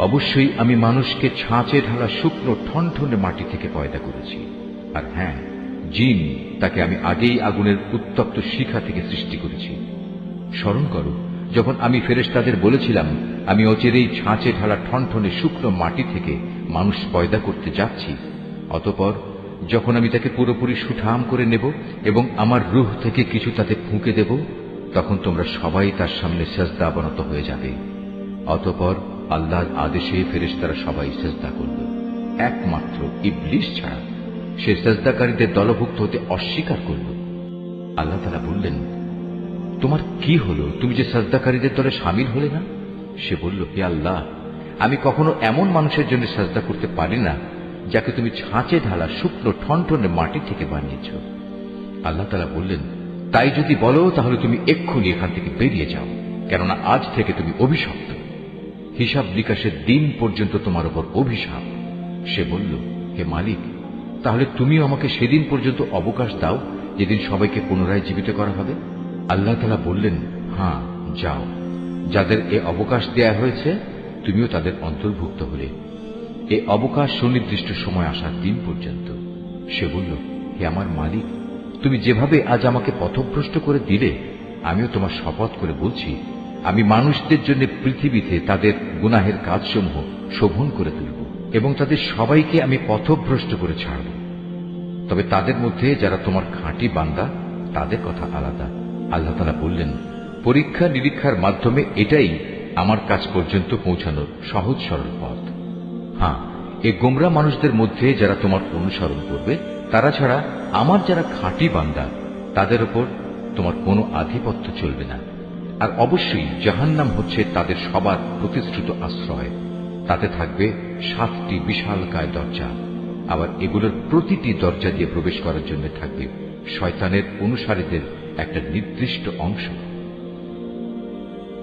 অবশ্যই আমি মানুষকে ছাঁচে ঢালা শুকনো ঠনঠনে মাটি থেকে পয়দা করেছি। আর হ্যাঁ, জিন তাকে আমি আগেই আগুনের উত্তপ্ত শিখা থেকে সৃষ্টি করেছি। স্মরণ করো, যখন আমি ফেরেশতাদের বলেছিলাম আমি অচিরেই ছাঁচে ঢালা ঠনঠনে শুকনো মাটি থেকে মানুষ পয়দা করতে যাচ্ছি, অতঃপর যখন আমি তাকে পুরোপুরি সুঠাম করে নেব এবং আমার রূহ থেকে কিছু তাতে ফুঁকে দেব, তখন তোমরা সবাই তার সামনে সেজদা অবনত হয়ে যাবে। অতঃপর আল্লাহর আদেশে ফেরেশতারা সবাই সেজদা করল, একমাত্র ইবলিস ছাড়া। সে সেজদাকারীদের দলভুক্ত হতে অস্বীকার করল। আল্লাহ তাআলা বললেন, তোমার কি হলো, তুমি যে সেজদাকারীদের দলে শামিল হলে না? সে বলল, হে আল্লাহ, আমি কখনো এমন মানুষের জন্য সেজদা করতে পারি না যাকে তুমি ছাঁচে ঢালা শুকনো ঠনঠনে মাটি থেকে বানিয়েছ। আল্লাহ তাআলা বললেন, তাই যদি বলো তাহলে তুমি এক্ষুনি এখান থেকে বেরিয়ে যাও, কেননা আজ থেকে তুমি অভিশপ্ত। হিসাব নিকাশের দিন পর্যন্ত তোমার উপর অভিশাপ। সে বলল, হে মালিক, তাহলে তুমিও আমাকে সেদিন পর্যন্ত অবকাশ দাও যেদিন সবাইকে পুনরায় জীবিত করা হবে। আল্লাহ তাআলা বললেন, হ্যাঁ, যাও। যাদের এ অবকাশ দেয়া হয়েছে তুমিও তাদের অন্তর্ভুক্ত হলে। এ অবকাশ সুনির্দিষ্ট সময় আসার দিন পর্যন্ত। সে বলল, হে আমার মালিক, তুমি যেভাবে আজ আমাকে পথভ্রষ্ট করে দিলে, আমিও তোমার শপথ করে বলছি, আমি মানুষদের জন্য পৃথিবীতে তাদের গুনাহের কাজসমূহ শোভন করে তুলব এবং তাদের সবাইকে আমি পথভ্রষ্ট করে ছাড়ব। তবে তাদের মধ্যে যারা তোমার খাঁটি বান্দা, তাদের কথা আলাদা। আল্লাহ তাআলা বললেন, পরীক্ষা নিরীক্ষার মাধ্যমে এটাই আমার কাছ পর্যন্ত পৌঁছানোর সহজ সরল পথ। হ্যাঁ, এ গোমরা মানুষদের মধ্যে যারা তোমার অনুসরণ করবে, তারা ছাড়া আমার যারা খাঁটি বান্দা, তাদের উপর তোমার কোনো আধিপত্য চলবে না। আর অবশ্যই জাহান্নাম হচ্ছে তাদের সবার প্রতিশ্রুত আশ্রয়। তাতে থাকবে 7টি বিশালকায় দরজা। আবার এগুলোর প্রতিটি দরজা দিয়ে প্রবেশ করার জন্য থাকবে শয়তানের অনুসারীদের একটা নির্দিষ্ট অংশ।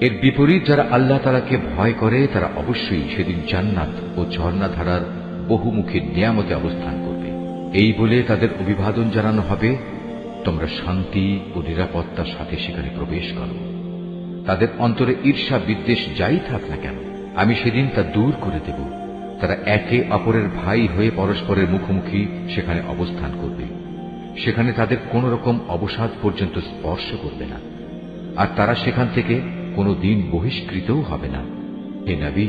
এর বিপরীত যারা আল্লাহ তাআলাকে ভয় করে, তারা অবশ্যই সেদিন জান্নাত ও ঝর্ণাধারার বহুমুখী নিয়ামতে অবস্থান করবে। এই বলে তাদের অভিবাদন জানানো হবে, তোমরা শান্তি ও নিরাপত্তার সাথে সেখানে প্রবেশ করো। তাদের অন্তরে ঈর্ষা বিদ্বেষ যাই থাক না কেন, আমি সেদিন তা দূর করে দেব। তারা একে অপরের ভাই হয়ে পরস্পরের মুখোমুখি সেখানে অবস্থান করবে। সেখানে তাদের কোন রকম অবসাদ পর্যন্ত স্পর্শ করবে না, আর তারা সেখান থেকে কোনো দিন বহিষ্কৃতও হবে না। হে নবী,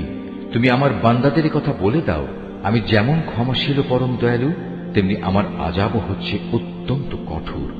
তুমি আমার বান্দাদের কথা বলে দাও, আমি যেমন ক্ষমাশীল ও পরম দয়ালু, তেমনি আমার আযাবও হচ্ছে অত্যন্ত কঠোর।